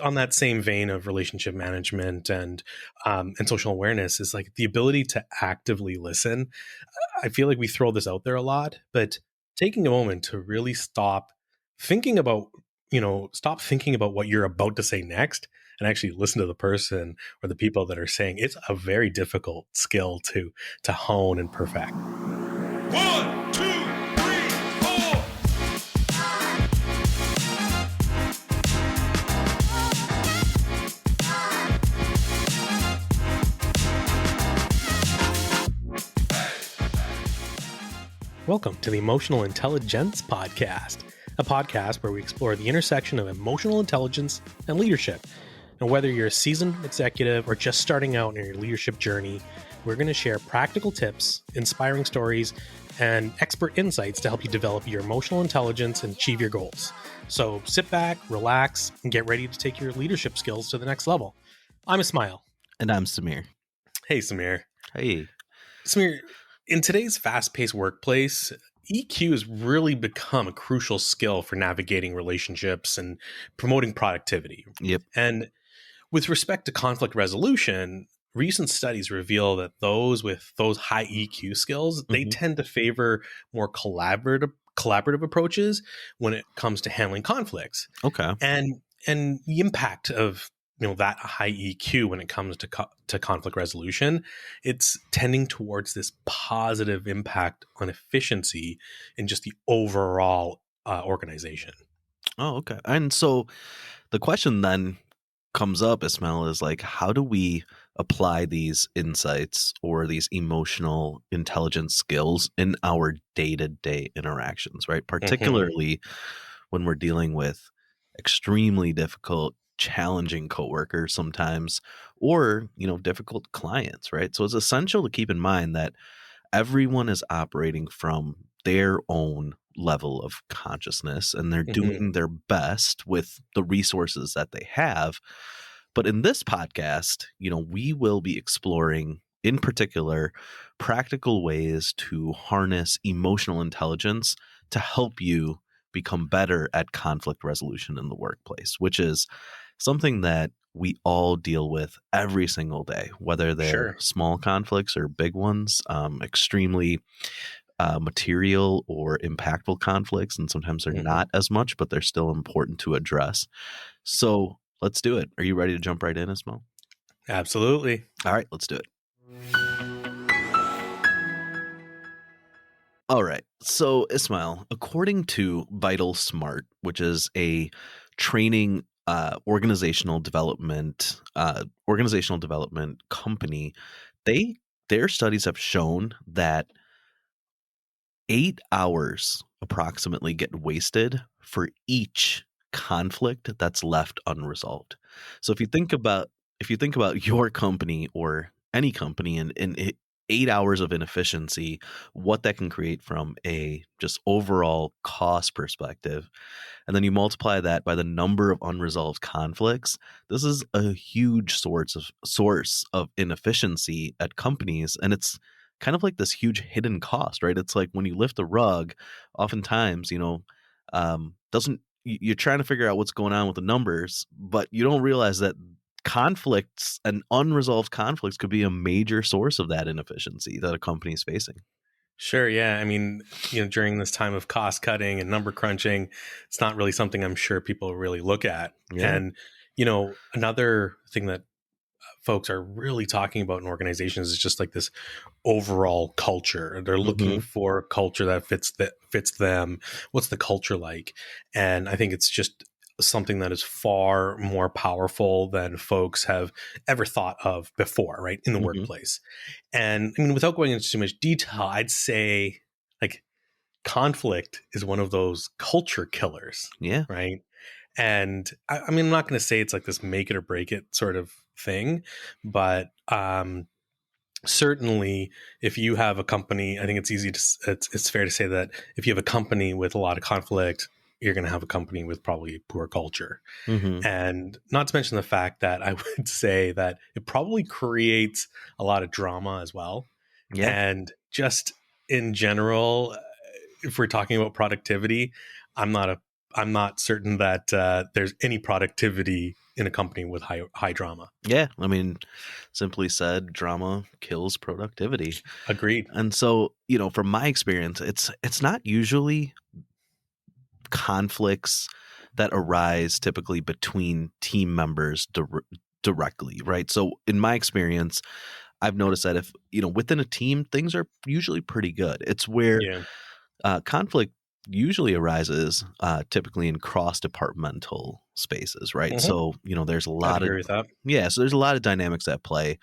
on that same vein of relationship management and social awareness is like the ability to actively listen. I feel like we throw this out there a lot, but taking a moment to really thinking about, stop thinking about what you're about to say next and actually listen to the person or the people that are saying, it's a very difficult skill to hone and perfect. 1, 2, 3, 4. Welcome to the Emotional Intelli-Gents podcast, a podcast where we explore the intersection of emotional intelligence and leadership. And whether you're a seasoned executive or just starting out in your leadership journey, we're going to share practical tips, inspiring stories, and expert insights to help you develop your emotional intelligence and achieve your goals. So sit back, relax, and get ready to take your leadership skills to the next level. I'm Ismail. And I'm Samir. Hey, Samir. Hey. Samir, in today's fast-paced workplace, EQ has really become a crucial skill for navigating relationships and promoting productivity. Yep. And with respect to conflict resolution, recent studies reveal that those with those high EQ skills, they tend to favor more collaborative approaches when it comes to handling conflicts. Okay. And the impact of that high EQ when it comes to conflict resolution, it's tending towards this positive impact on efficiency in just the overall organization. Oh, okay. And so the question then comes up, Ismail, is like, how do we apply these insights or these emotional intelligence skills in our day-to-day interactions, right? Particularly when we're dealing with extremely difficult, challenging coworkers sometimes, or, difficult clients, right? So it's essential to keep in mind that everyone is operating from their own level of consciousness and they're doing their best with the resources that they have. But in this podcast, we will be exploring, in particular, practical ways to harness emotional intelligence to help you become better at conflict resolution in the workplace, which is something that we all deal with every single day, whether they're small conflicts or big ones, extremely material or impactful conflicts. And sometimes they're not as much, but they're still important to address. So let's do it. Are you ready to jump right in, Ismail? Absolutely. All right, let's do it. All right. So, Ismail, according to Vital Smart, which is a training organizational development company, their studies have shown that 8 hours approximately get wasted for each conflict that's left unresolved. So if you think about your company or any company and 8 hours of inefficiency, what that can create from a just overall cost perspective, and then you multiply that by the number of unresolved conflicts, this is a huge source of inefficiency at companies, and it's kind of like this huge hidden cost, right? It's like when you lift the rug, oftentimes, you're trying to figure out what's going on with the numbers, but you don't realize that conflicts and unresolved conflicts could be a major source of that inefficiency that a company is facing. Sure. Yeah. I mean, during this time of cost cutting and number crunching, it's not really something I'm sure people really look at. Yeah. And, another thing that folks are really talking about in organizations is just like this overall culture. They're looking for a culture that fits them. What's the culture like? And I think it's just something that is far more powerful than folks have ever thought of before, right? In the workplace. And I mean, without going into too much detail, I'd say like conflict is one of those culture killers. Yeah. Right. And I mean, I'm not going to say it's like this make it or break it sort of thing, but certainly if you have a company, I think it's fair to say that if you have a company with a lot of conflict, you're going to have a company with probably poor culture. And not to mention the fact that I would say that it probably creates a lot of drama as well. Yeah. And just in general, if we're talking about productivity, I'm not certain that there's any productivity in a company with high drama. Yeah, I mean, simply said, drama kills productivity. Agreed. And so, from my experience, it's not usually conflicts that arise typically between team members directly, right? So in my experience, I've noticed that if, within a team, things are usually pretty good. It's where Yeah. conflict usually arises typically in cross-departmental spaces, right? Hmm. So, there's a I'd lot of agree with that. so there's a lot of dynamics at play.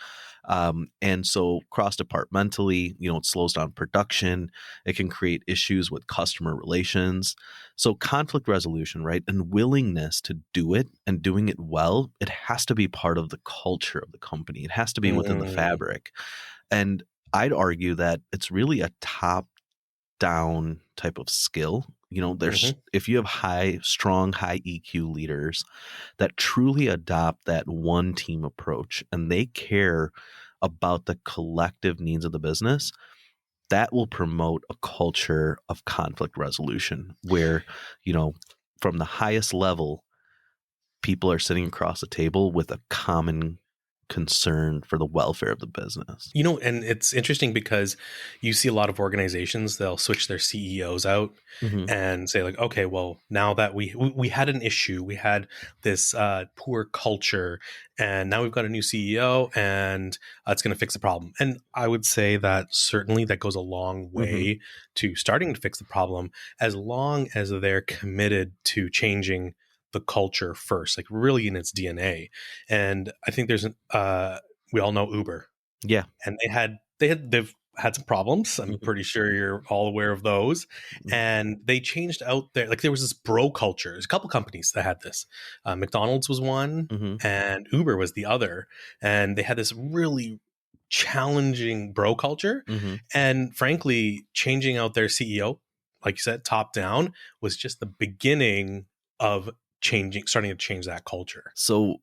And so cross-departmentally, it slows down production. It can create issues with customer relations. So conflict resolution, right? And willingness to do it and doing it well, it has to be part of the culture of the company. It has to be within the Mm, fabric. And I'd argue that it's really a top down type of skill. There's hmm. if you have strong, high EQ leaders that truly adopt that one team approach and they care about the collective needs of the business, that will promote a culture of conflict resolution where, you know, from the highest level, people are sitting across the table with a common concern for the welfare of the business. And it's interesting because you see a lot of organizations, they'll switch their CEOs out Mm-hmm. and say like, okay, well, now that we had an issue, we had this poor culture, and now we've got a new CEO, and it's going to fix the problem. And I would say that certainly that goes a long Mm-hmm. way to starting to fix the problem, as long as they're committed to changing the culture first, like really in its DNA. And I think we all know Uber, Yeah. and they've had some problems. I'm Mm-hmm. pretty sure you're all aware of those. And they changed out there was this bro culture. There's a couple companies that had this. McDonald's was one, Mm-hmm. and Uber was the other. And they had this really challenging bro culture. Mm-hmm. And frankly, changing out their CEO, like you said, top down, was just the beginning of starting to change that culture. So,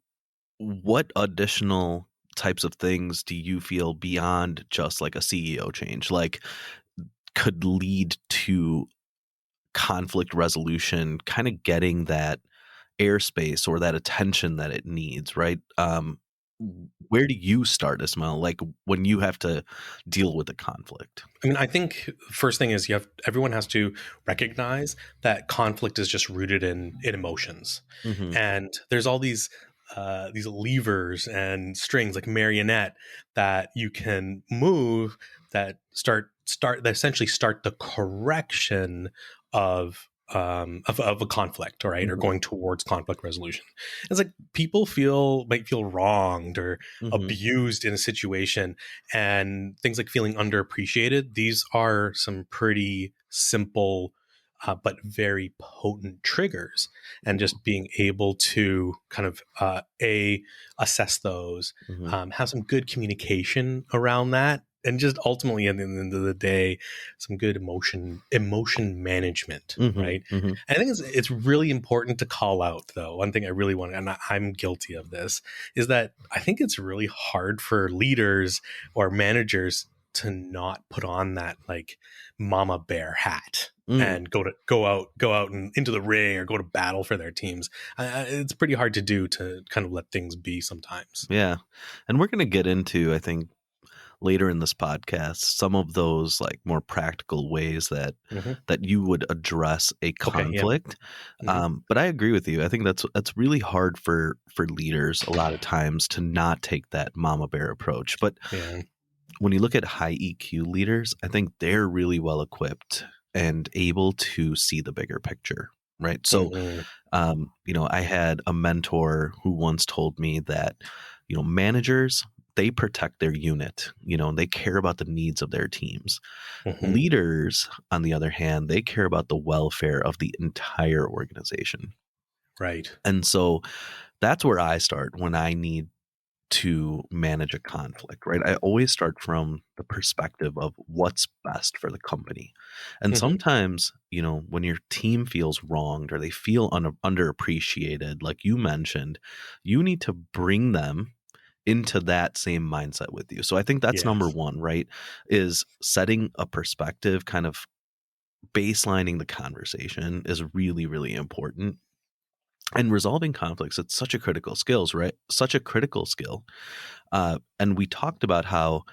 what additional types of things do you feel beyond just like a CEO change, like could lead to conflict resolution, kind of getting that airspace or that attention that it needs, right? Where do you start, Ismail? Like when you have to deal with a conflict? I mean, I think first thing is everyone has to recognize that conflict is just rooted in emotions, Mm-hmm. and there's all these levers and strings like marionette that you can move that start that essentially start the correction of a conflict, right, or Mm-hmm. going towards conflict resolution. It's like people might feel wronged or Mm-hmm. abused in a situation, and things like feeling underappreciated. These are some pretty simple but very potent triggers, and just being able to kind of assess those, Mm-hmm. have some good communication around that, and just ultimately at the end of the day, some good emotion management, Mm-hmm. right? Mm-hmm. And I think it's really important to call out, though. One thing I really want, and I'm guilty of this, is that I think it's really hard for leaders or managers to not put on that like mama bear hat Mm. and go out and into the ring or go to battle for their teams. It's pretty hard to do, to kind of let things be sometimes. Yeah. And we're going to get into, I think, later in this podcast, some of those like more practical ways that Hmm. you would address a Okay. Yeah. conflict. Hmm. But I agree with you. I think that's really hard for leaders a lot of times to not take that mama bear approach. But Yeah. when you look at high EQ leaders, I think they're really well equipped and able to see the bigger picture. Right. So, Hmm. I had a mentor who once told me that, managers, they protect their unit, and they care about the needs of their teams. Hmm. Leaders, on the other hand, they care about the welfare of the entire organization. Right. And so that's where I start when I need to manage a conflict, right? I always start from the perspective of what's best for the company. And Hmm. sometimes, when your team feels wronged or they feel underappreciated, like you mentioned, you need to bring them into that same mindset with you. So I think that's number Yes. one, right? Is setting a perspective, kind of baselining the conversation is really, really important. And resolving conflicts, it's such a critical skills, right? Such a critical skill. And we talked about how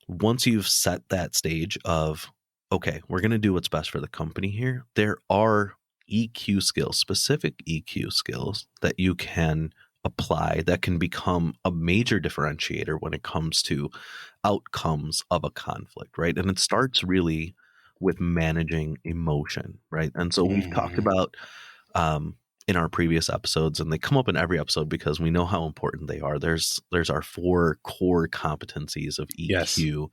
once you've set that stage of, okay, we're going to do what's best for the company here, there are EQ skills, specific EQ skills that you can apply that can become a major differentiator when it comes to outcomes of a conflict, right? And it starts really with managing emotion, right? And so we've talked Mhm. about um, in our previous episodes, and they come up in every episode because we know how important they are. There's our 4 core competencies of Yes. EQ,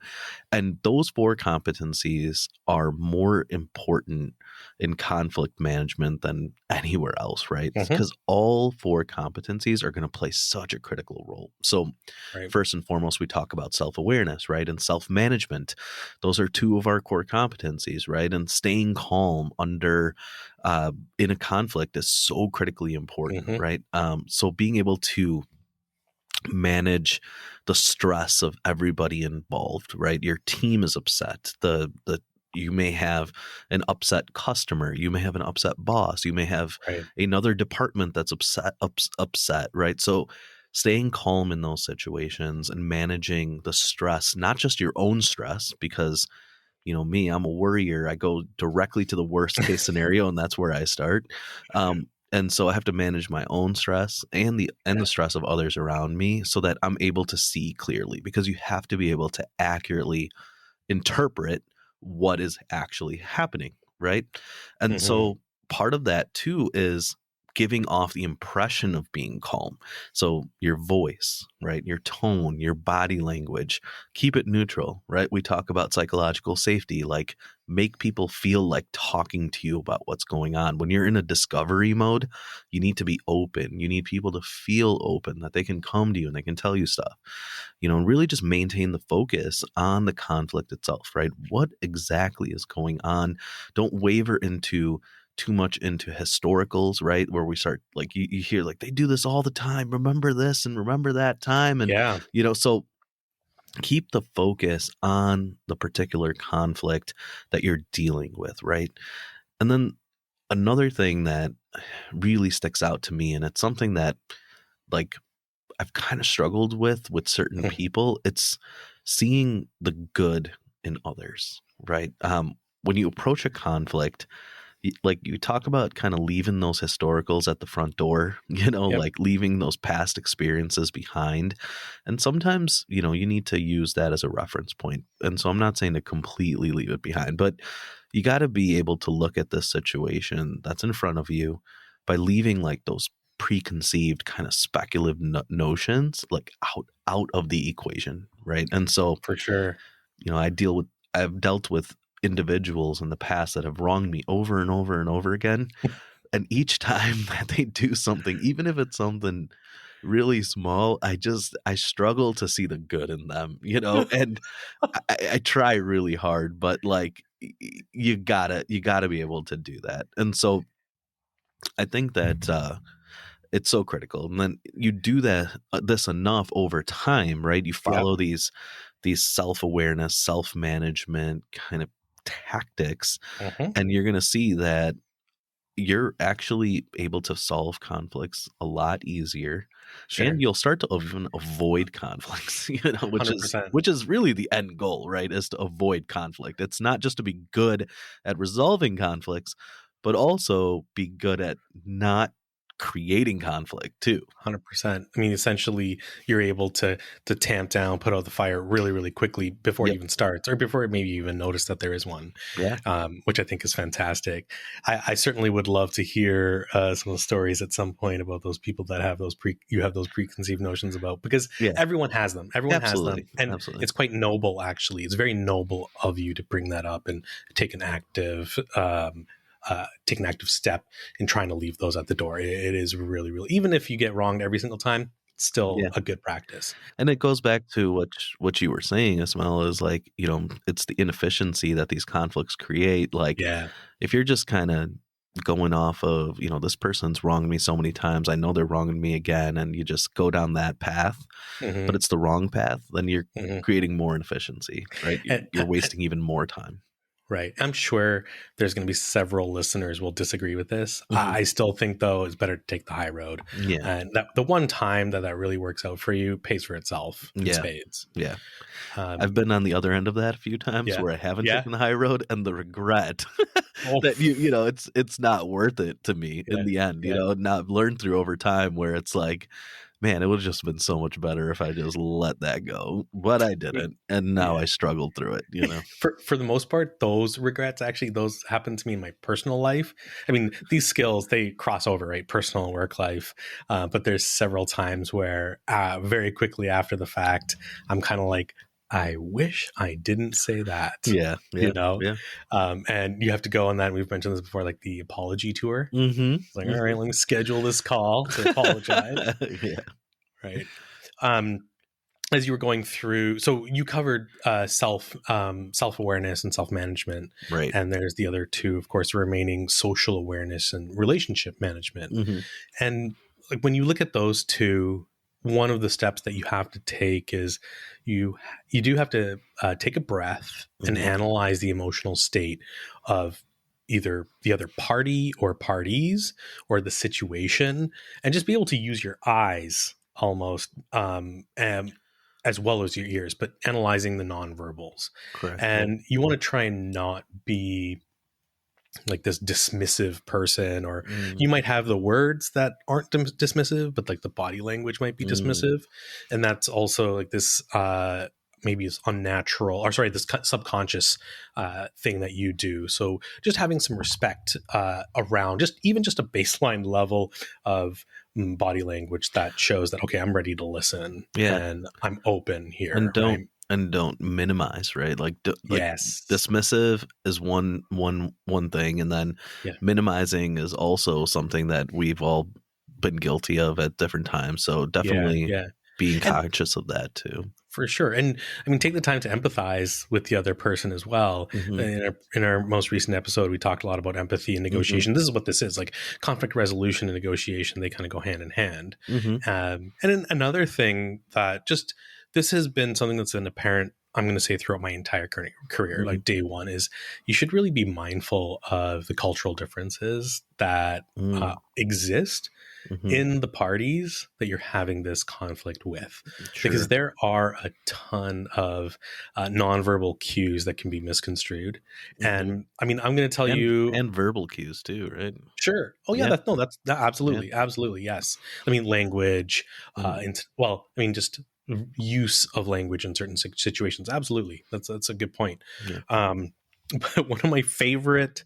and those 4 competencies are more important in conflict management than anywhere else, right? Mhm. Because all 4 competencies are going to play such a critical role. So, Right. first and foremost, we talk about self awareness, right? And self management. Those are 2 of our core competencies, right? And staying calm in a conflict is so critically important, Mhm. right? So, being able to manage the stress of everybody involved, right? Your team is upset. The you may have an upset customer, you may have an upset boss, you may have Right. another department that's upset, right? So staying calm in those situations and managing the stress, not just your own stress, because me, I'm a worrier. I go directly to the worst case scenario, and that's where I start. And so I have to manage my own stress and the Yeah. stress of others around me so that I'm able to see clearly, because you have to be able to accurately interpret what is actually happening, right? And Mhm. so part of that too is giving off the impression of being calm. So your voice, right? Your tone, your body language, keep it neutral, right? We talk about psychological safety, like make people feel like talking to you about what's going on. When you're in a discovery mode, you need to be open. You need people to feel open, that they can come to you and they can tell you stuff, and really just maintain the focus on the conflict itself, right? What exactly is going on? Don't waver into too much into historicals, right? Where we start like you hear like they do this all the time. Remember this and remember that time. And, Yeah. so keep the focus on the particular conflict that you're dealing with, right? And then another thing that really sticks out to me, and it's something that like I've kind of struggled with certain Mhm. people. It's seeing the good in others, right? When you approach a conflict, like you talk about kind of leaving those historicals at the front door, Yep. like leaving those past experiences behind. And sometimes, you need to use that as a reference point. And so I'm not saying to completely leave it behind, but you got to be able to look at this situation that's in front of you by leaving like those preconceived kind of speculative notions like out of the equation, right? And so For sure. I've dealt with individuals in the past that have wronged me over and over and over again. And each time that they do something, even if it's something really small, I struggle to see the good in them, and I try really hard, but like you gotta be able to do that. And so I think that it's so critical. And then you do this enough over time, right? You Yep. follow these self-awareness, self-management kind of tactics, Mhm. and you're going to see that you're actually able to solve conflicts a lot easier, and Sure. you'll start to even avoid conflicts, which is 100%. which is really the end goal, right? Is to avoid conflict. It's not just to be good at resolving conflicts, but also be good at not creating conflict too. 100%. I mean, essentially, you're able to tamp down, put out the fire really, really quickly before it Yep. even starts, or before maybe you even notice that there is one, Yeah. which I think is fantastic. I certainly would love to hear some of the stories at some point about those people that have you have those preconceived notions about, because Yeah. everyone has them. Everyone has them, Absolutely. and Absolutely. it's quite noble. Actually, it's very noble of you to bring that up and take an active step in trying to leave those at the door. It is really, really, even if you get wronged every single time, it's still Yeah. a good practice. And it goes back to what you were saying, Ismail, is like, it's the inefficiency that these conflicts create. Like, Yeah. if you're just kind of going off of, this person's wronged me so many times, I know they're wronging me again, and you just go down that path, but Hmm. it's the wrong path, then you're Hmm. creating more inefficiency, right? You're, And, you're wasting even more time. Right. I'm sure there's going to be several listeners will disagree with this. Mhm. I still think, though, it's better to take the high road. Yeah. And that the one time that really works out for you pays for itself in Yeah. spades. Yeah. Um, I've been on the other end of that a few times yeah. where I haven't Yeah. taken the high road, and the regret Oh, that you know, it's not worth it to me in yeah. the end, you Yeah. know, not learned through over time where it's like, man, it would have just been so much better if I just let that go, but I didn't, and now Yeah. I struggled through it, you know? For the most part, those regrets actually those happen to me in my personal life. I mean, these skills they cross over, right? Personal and work life. But there's several times where very quickly after the fact, I'm kind of like, I wish I didn't say that. Yeah, You yeah, know, yeah. and you have to go on that. And we've mentioned this before, like the apology tour. Mhm, It's like, all right, mhm. let me schedule this call to apologize. Yeah, Right. Um, as you were going through, so you covered self awareness and self management, right. and there's the other two, of course, remaining social awareness and relationship management. Mhm, And like when you look at those two, one of the steps that you have to take is you you do have to take a breath and mhm. analyze the emotional state of either the other party or parties or the situation, and just be able to use your eyes almost as well as your ears, but analyzing the nonverbals. Correct, yeah. And you want to try and not be like this dismissive person, or Mm, you might have the words that aren't dismissive, but like the body language might be mm, dismissive. And that's also like this maybe is unnatural, or sorry, this subconscious thing that you do. So just having some respect around just even just a baseline level of body language that shows that, okay, I'm ready to listen yeah. and I'm open And here, don't right? and don't minimize, right? Like Yes. dismissive is one thing, and then Yeah. minimizing is also something that we've all been guilty of at different times. So Yeah. definitely Yeah. being And conscious of that too. for sure. And I mean, take the time to empathize with the other person as well. Mhm. In our most recent episode, we talked a lot about empathy and Mhm. negotiation. This is what this is, like conflict resolution and negotiation. They kind of go hand in hand. Mhm. And then another thing that just this has been something that's been apparent, I'm going to say throughout my entire career, Mhm. like day one, is you should really be mindful of the cultural differences that Mm. exist Mhm. in the parties that you're having this conflict with, because Sure. there are a ton of nonverbal cues that can be misconstrued. Mhm. And I mean, I'm going to tell And you, and verbal cues too, right? sure. Oh yeah, Yeah. Yeah. absolutely, absolutely, yes. I mean, language, Mhm. well, I mean, just use of language in certain situations. Absolutely, that's a good point. Yeah. Um, but one of my favorite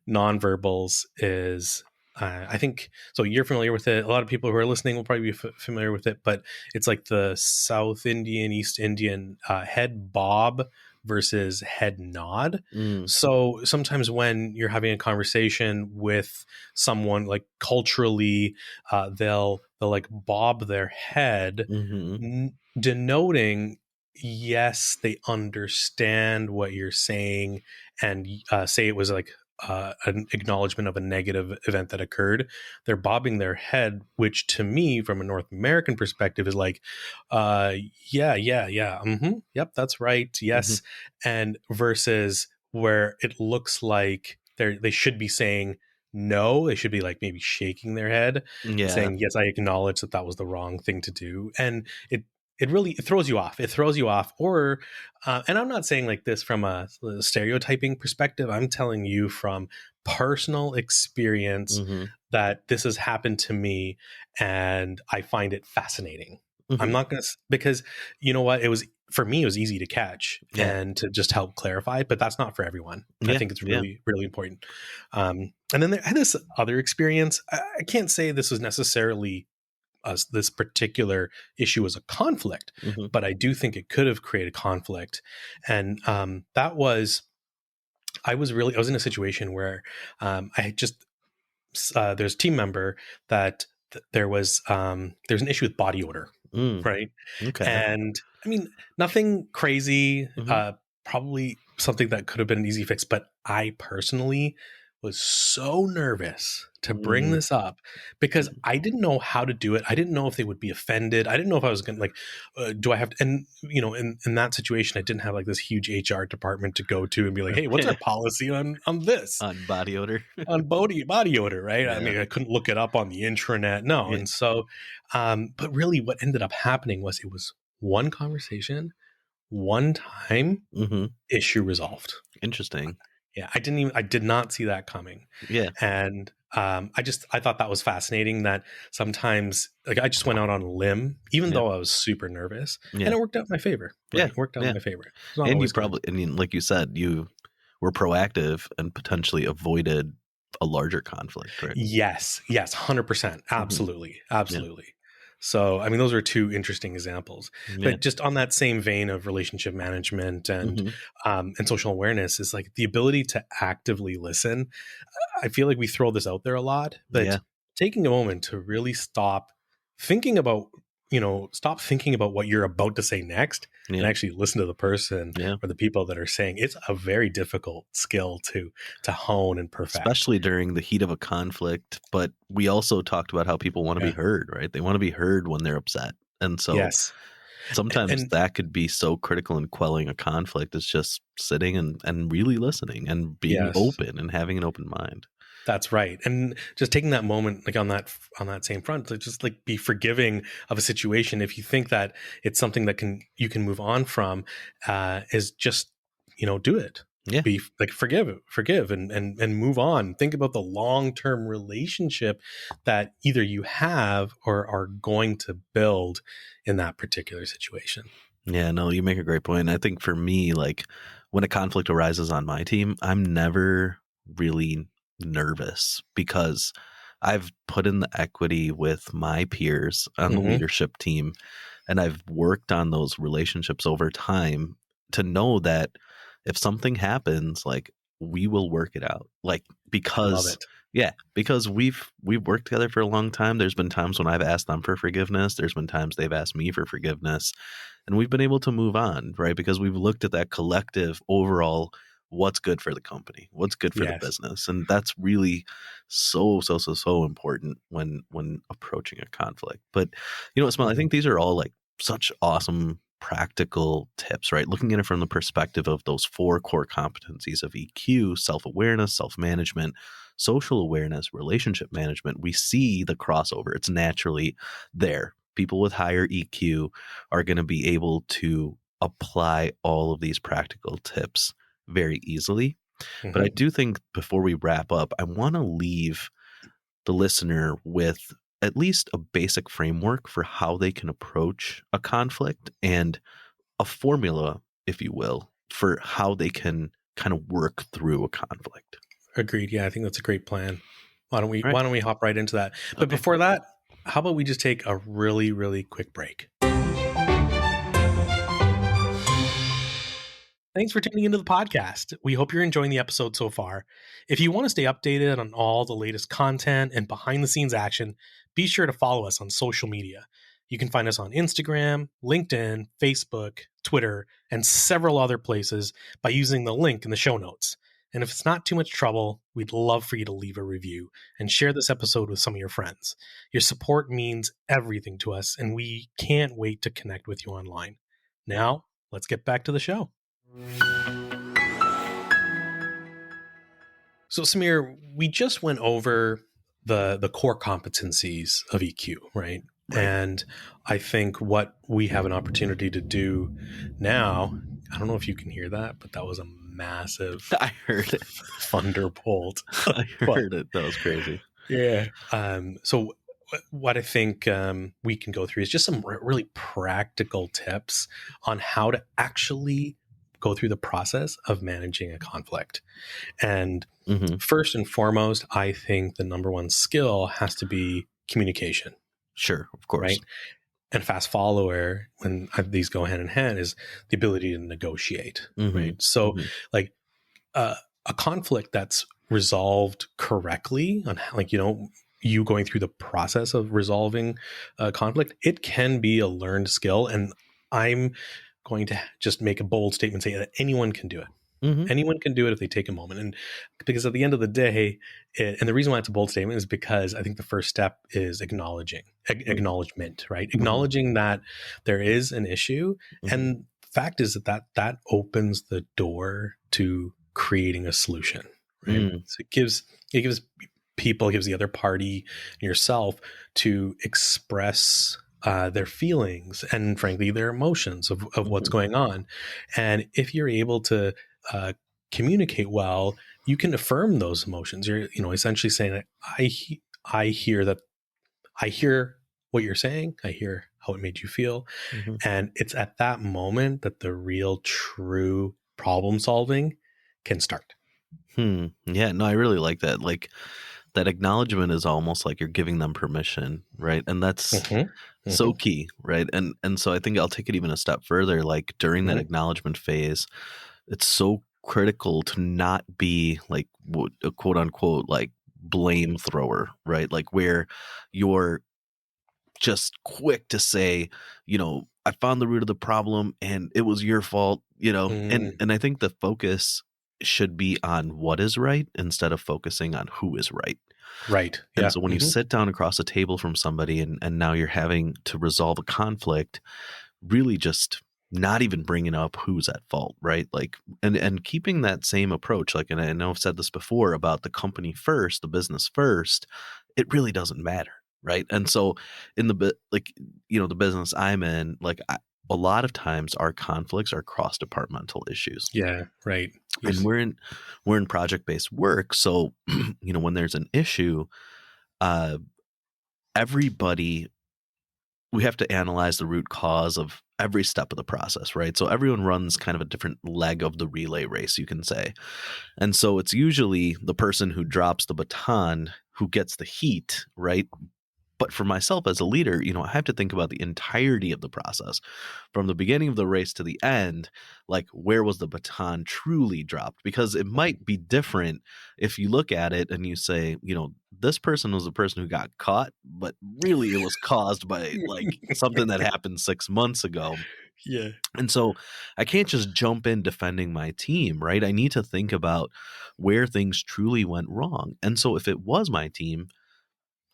nonverbals is. I think so. You're familiar with it. A lot of people who are listening will probably be familiar with it, but it's like the South Indian, East Indian head bob versus head nod. Mm. So sometimes when you're having a conversation with someone, like culturally, they'll like bob their head, Mhm. denoting yes, they understand what you're saying, and say it was like an acknowledgement of a negative event that occurred. They're bobbing their head, which to me, from a North American perspective, is like, yeah, yeah, yeah, yep, that's right, Mhm. yes, and versus where it looks like they should be saying no, they should be like maybe shaking their head and Yeah. saying, yes, I acknowledge that that was the wrong thing to do. And it really it throws you off. It throws you off. Or, and I'm not saying like this from a stereotyping perspective. I'm telling you from personal experience Mhm. that this has happened to me, and I find it fascinating. I'm Mhm. not going to, because you know what? It was, for me, it was easy to catch Yeah. and to just help clarify, but that's not for everyone. I Yeah. think it's Yeah. really, really important. And then I had this other experience. I can't say this was necessarily this particular issue was a conflict, Mhm. but I do think it could have created conflict. And that was, I was in a situation where I had just, there's a team member that there's an issue with body odor, Mm. right? Okay. And I mean, nothing crazy, Mhm. probably something that could have been an easy fix, but I personally was so nervous to bring Mhm. this up because Mhm. I didn't know how to do it. I didn't know if they would be offended. I didn't know if I was going to do I have to, and in that situation, I didn't have like this huge HR department to go to and be like, hey, what's our policy on this? On body odor. On body odor, right? I Yeah. mean, I couldn't look it up on the intranet. No. Yeah. And so, but really what ended up happening was it was one conversation, one time, Mhm. issue resolved. Interesting. Yeah. I did not see that coming. Yeah. And I thought that was fascinating that sometimes, like, I just went out on a limb, even Yeah. though I was super nervous, and Yeah. it worked out in my favor, Yeah. right? It worked out in Yeah. my favor. It's not And you always going to. probably, I mean, like you said, you were proactive and potentially avoided a larger conflict, right? Yes, 100%. Mhm. Absolutely. Yeah. Absolutely. So, I mean, those are two interesting examples. Yeah. But just on that same vein of relationship management Mhm. and social awareness is like the ability to actively listen. I feel like we throw this out there a lot, but Yeah. taking a moment to really thinking about, stop thinking about what you're about to say next and Yeah. actually listen to the person Yeah. or the people that are saying. It's a very difficult skill to hone and perfect. Especially during the heat of a conflict, but we also talked about how people want to be Yeah. heard, right? They want to be heard when they're upset. And so Yes. sometimes And that could be so critical in quelling a conflict is just sitting and really listening and being yes, open and having an open mind. that's right. And just taking that moment, like on that same front, to just like be forgiving of a situation. If you think that it's something that you can move on from, is just, do it. Yeah. Be like, forgive and move on. Think about the long-term relationship that either you have or are going to build in that particular situation. Yeah, no, you make a great point. I think for me, like when a conflict arises on my team, I'm never really nervous because I've put in the equity with my peers on the Hmm. leadership team and I've worked on those relationships over time to know that if something happens, like we will work it out. Like I love because it. yeah, because we've worked together for a long time. There's been times when I've asked them for forgiveness. There's been times they've asked me for forgiveness. And we've been able to move on, right? Because we've looked at that collective overall what's good for the company, what's good for the Yes. business. And that's really so important when approaching a conflict. But Ismail, I Hmm. think these are all like such awesome practical tips, right? Looking at it from the perspective of those four core competencies of EQ, self-awareness, self-management, social awareness, relationship management, we see the crossover. It's naturally there. People with higher EQ are going to be able to apply all of these practical tips very easily. But I Hmm. do think before we wrap up, I want to leave the listener with at least a basic framework for how they can approach a conflict and a formula, if you will, for how they can kind of work through a conflict. Agreed. Yeah, I think that's a great plan. All right. Why don't we hop right into that? But Okay. before that, how about we just take a really, really quick break? Thanks for tuning into the podcast. We hope you're enjoying the episode so far. If you want to stay updated on all the latest content and behind the scenes action, be sure to follow us on social media. You can find us on Instagram, LinkedIn, Facebook, Twitter, and several other places by using the link in the show notes. And if it's not too much trouble, we'd love for you to leave a review and share this episode with some of your friends. Your support means everything to us, and we can't wait to connect with you online. Now, let's get back to the show. So, Samir, we just went over the core competencies of EQ, right? Right. And I think what we have an opportunity to do now, I don't know if you can hear that, but that was a massive I heard it. thunderbolt. I But heard it. That was crazy. yeah. So what I think we can go through is just some really practical tips on how to actually go through the process of managing a conflict. And Hmm. first and foremost, I think the number one skill has to be communication, Sure. Of course. right? And fast follower, when these go hand in hand, is the ability to negotiate, Hmm. right? So, Hmm. like a conflict that's resolved correctly on how, like, you going through the process of resolving a conflict, it can be a learned skill. And I'm going to just make a bold statement, say that anyone can do it. Mhm. Anyone can do it if they take a moment. And because at the end of the day, and the reason why it's a bold statement is because I think the first step is Mm. acknowledgement, right? Mhm. Acknowledging that there is an issue. Mhm. And the fact is that opens the door to creating a solution, right? Mm. So it gives people, it gives the other party and yourself to express their feelings and frankly their emotions of what's Mhm. going on. And if you're able to uh, communicate well, you can affirm those emotions. You're, essentially saying that I hear that, I hear what you're saying. I hear how it made you feel. Mhm. And it's at that moment that the real true problem solving can start. Yeah, no, I really like that. Like that acknowledgement is almost like you're giving them permission, right? And that's Mm-hmm. so Mm-hmm. key, right? And so I think I'll take it even a step further. Like during that Mm-hmm. acknowledgement phase, it's so critical to not be like a quote unquote like blame thrower, right? Like where you're just quick to say, I found the root of the problem and it was your fault, Mm, and I think the focus should be on what is right instead of focusing on who is right. right. And Yeah. so when you Mm-hmm. sit down across a table from somebody and now you're having to resolve a conflict, really just not even bringing up who's at fault, right? Like, and keeping that same approach, like, and I know I've said this before about the company first, the business first, it really doesn't matter, right? And so in the like, the business I'm in, like, a lot of times our conflicts are cross departmental issues, Yeah. Right. and we're in project based work, so when there's an issue, uh, everybody we have to analyze the root cause of every step of the process, right? So everyone runs kind of a different leg of the relay race, you can say. And so it's usually the person who drops the baton who gets the heat, right? But for myself as a leader, I have to think about the entirety of the process from the beginning of the race to the end. Like, where was the baton truly dropped? Because it might be different if you look at it and you say, this person was the person who got caught, but really it was caused by like something that happened 6 months ago. Yeah. And so I can't just jump in defending my team, right? I need to think about where things truly went wrong. And so if it was my team,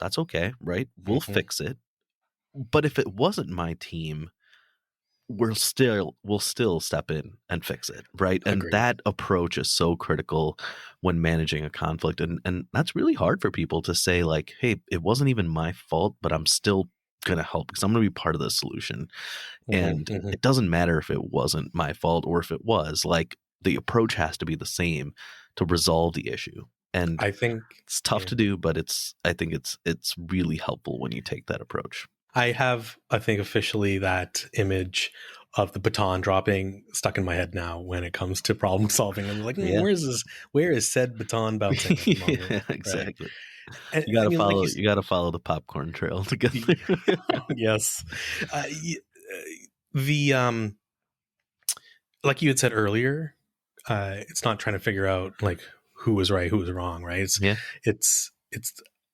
that's okay, right? We'll Mm-hmm. fix it. But if it wasn't my team, we'll still step in and fix it, right? And Agreed. that approach is so critical when managing a conflict. And that's really hard for people to say, like, hey, it wasn't even my fault, but I'm still gonna help because I'm gonna be part of the solution. And Mm-hmm. Mm-hmm. it doesn't matter if it wasn't my fault or if it was, like, the approach has to be the same to resolve the issue. And I think, it's tough yeah. to do, but I think it's really helpful when you take that approach. I think officially that image of the baton dropping stuck in my head now when it comes to problem solving. I'm like, Yeah. where is said baton bouncing at the moment? Yeah, Right. exactly. And You I gotta mean, like follow you gotta follow the popcorn trail to get there. yes. Uh, y- the, like you had said earlier, it's not trying to figure out like who was right, who was wrong, right? Yeah. It's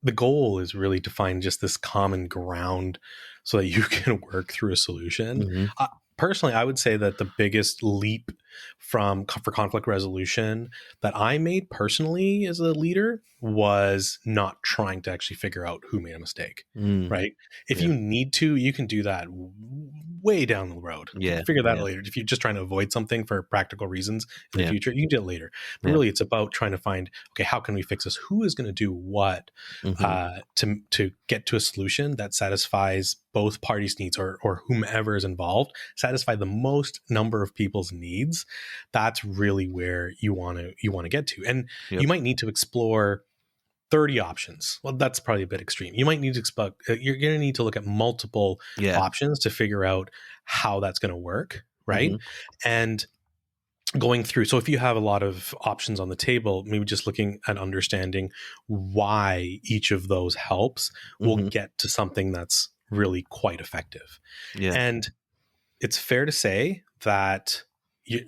the goal is really to find just this common ground so that you can work through a solution. Mhm. Personally, I would say that the biggest leap for conflict resolution that I made personally as a leader was not trying to actually figure out who made a mistake. Mm. Right? If Yeah. you need to, you can do that way down the road. You can Yeah. figure that out Yeah. later. If you're just trying to avoid something for practical reasons in the Yeah. future, you can do it later. But Yeah. really, it's about trying to find, okay, how can we fix this? Who is going to do what Mhm. to get to a solution that satisfies both parties' needs, or whomever is involved, satisfy the most number of people's needs. That's really where you want to get to, and Yep. you might need to explore 30 options. Well, that's probably a bit extreme. You might need to you're going to need to look at multiple Yeah. options to figure out how that's going to work, right? Mhm. And going through, so if you have a lot of options on the table, maybe just looking at understanding why each of those helps will Mhm. get to something that's really quite effective. Yeah. And it's fair to say that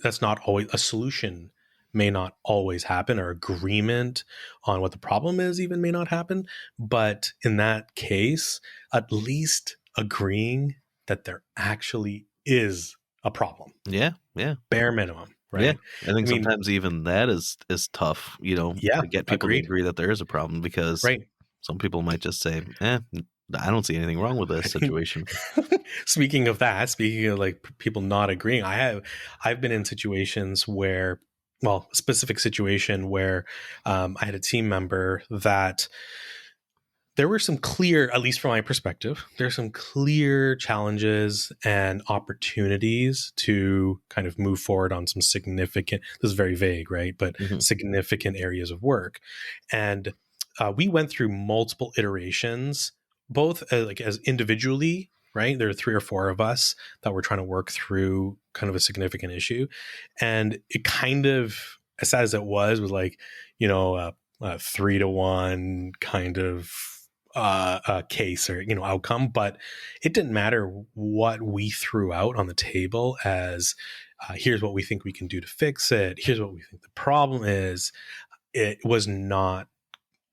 that's not always a solution, may not always happen, or agreement on what the problem is even may not happen. But in that case, at least agreeing that there actually is a problem, Yeah. Yeah. bare minimum, Yeah, right? I think I mean, sometimes even that is tough, yeah, to get people to agreed. agree that there is a problem because Right. some people might just say, I don't see anything wrong with this I mean, situation." speaking of that, speaking of like people not agreeing, I've been in situations where, well, a specific situation where I had a team member that there were some clear, at least from my perspective, there's some clear challenges and opportunities to kind of move forward on some significant, this is very vague, right? But Mhm, significant areas of work. And we went through multiple iterations, both like as individually, right? There are 3 or 4 of us that were trying to work through kind of a significant issue. And it kind of, as sad as it was like, a 3-to-1 kind of case or outcome, but it didn't matter what we threw out on the table as here's what we think we can do to fix it, here's what we think the problem is. It was not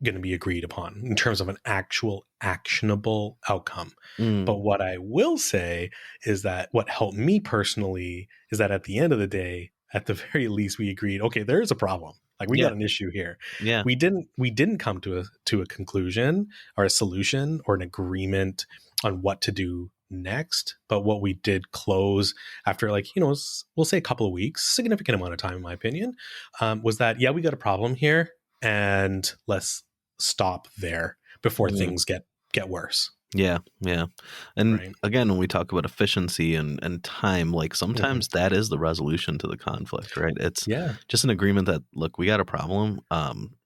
going to be agreed upon in terms of an actual actionable outcome. But mm, what I will say is that what helped me personally is that at the end of the day, at the very least, we agreed, okay, there is a problem. Like we yeah, got an issue here. yeah, We didn't come to a conclusion or a solution or an agreement on what to do next. But what we did close after, like, we'll say a couple of weeks, significant amount of time, in my opinion, was that, yeah, we got a problem here and let's stop there before mm, things get worse, yeah, yeah. And right? again, when we talk about efficiency and time, like Hmm. sometimes that is the resolution to the conflict, right? It's Yeah. just an agreement that, look, we got a problem.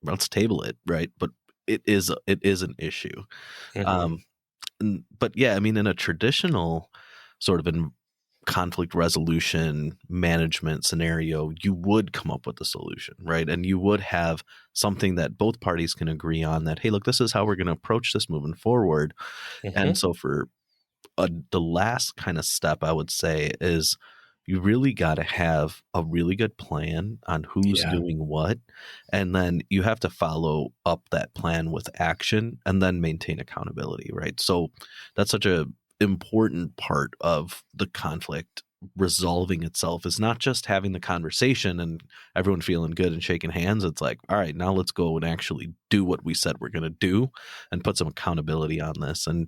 Let's table it, right? But it is an issue. Hmm. Um, but yeah, I mean, in a traditional sort of conflict resolution management scenario, you would come up with a solution, right? And you would have something that both parties can agree on that, hey, look, this is how we're going to approach this moving forward. And Hmm. so for the last kind of step, I would say, is you really got to have a really good plan on who's Yeah. doing what. And then you have to follow up that plan with action and then maintain accountability, right? So that's such a important part of the conflict resolving itself, is not just having the conversation and everyone feeling good and shaking hands. It's like, all right, now let's go and actually do what we said we're going to do and put some accountability on this. And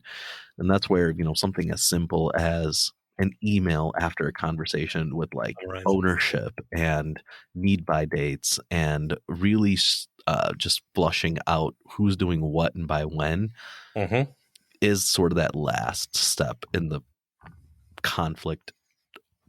that's where, something as simple as an email after a conversation with like All right. ownership and need by dates and really just flushing out who's doing what and by when Hmm. is sort of that last step in the conflict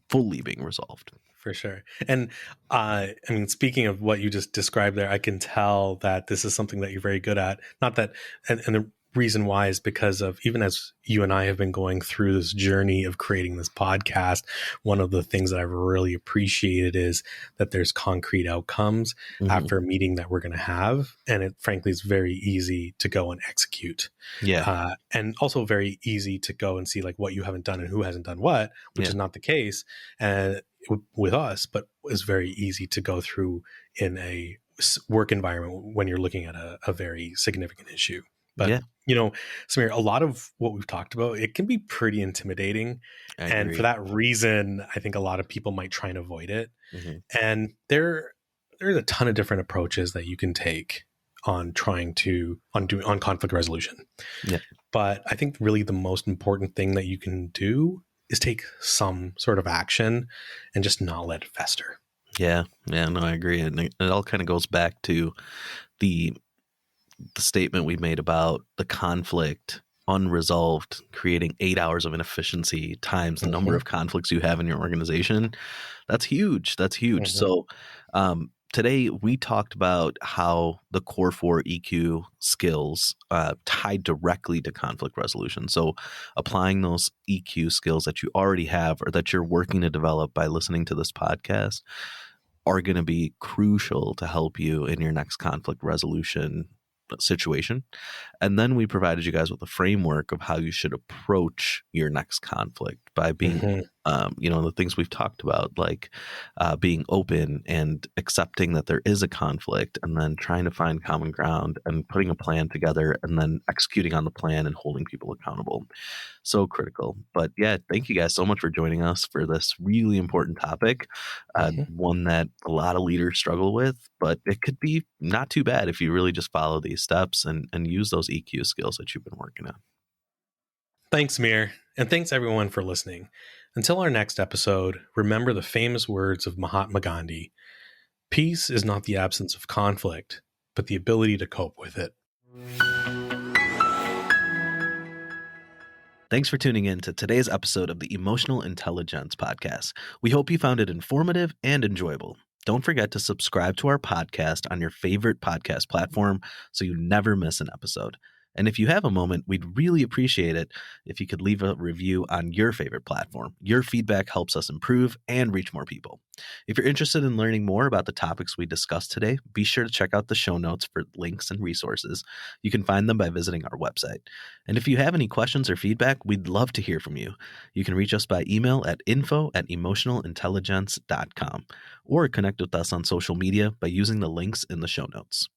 fully being resolved. For sure. And I mean, speaking of what you just described there, I can tell that this is something that you're very good at. Not that, and the reason why is because of, even as you and I have been going through this journey of creating this podcast, one of the things that I've really appreciated is that there's concrete outcomes Hmm. after a meeting that we're going to have. And it frankly is very easy to go and execute. Yeah. And also very easy to go and see like what you haven't done and who hasn't done what, which Yeah. is not the case. And with us, but it's very easy to go through in a work environment when you're looking at a very significant issue. But Yeah. Samir, a lot of what we've talked about, it can be pretty intimidating, I and for agree. that reason, I think a lot of people might try and avoid it. Hmm. And there's a ton of different approaches that you can take on trying to on conflict resolution. Yeah. But I think really the most important thing that you can do is take some sort of action and just not let it fester. Yeah. Yeah. No, I agree. And it all kind of goes back to the statement we made about the conflict unresolved creating 8 hours of inefficiency times the number Mm-hmm. of conflicts you have in your organization. That's huge. That's huge. Mm-hmm. So today we talked about how the core 4 EQ skills tie directly to conflict resolution. So applying those EQ skills that you already have or that you're working to develop by listening to this podcast are going to be crucial to help you in your next conflict resolution situation. And then we provided you guys with a framework of how you should approach your next conflict by being Mm-hmm. The things we've talked about, like being open and accepting that there is a conflict, and then trying to find common ground and putting a plan together and then executing on the plan and holding people accountable. So critical. But yeah, thank you guys so much for joining us for this really important topic, Mhm. one that a lot of leaders struggle with, but it could be not too bad if you really just follow these steps and use those EQ skills that you've been working on. Thanks, Mir. And thanks everyone for listening. Until our next episode, remember the famous words of Mahatma Gandhi: peace is not the absence of conflict, but the ability to cope with it. Thanks for tuning in to today's episode of the Emotional Intelli-Gents podcast. We hope you found it informative and enjoyable. Don't forget to subscribe to our podcast on your favorite podcast platform so you never miss an episode. And if you have a moment, we'd really appreciate it if you could leave a review on your favorite platform. Your feedback helps us improve and reach more people. If you're interested in learning more about the topics we discussed today, be sure to check out the show notes for links and resources. You can find them by visiting our website. And if you have any questions or feedback, we'd love to hear from you. You can reach us by email at info@emotionalintelligence.com or connect with us on social media by using the links in the show notes.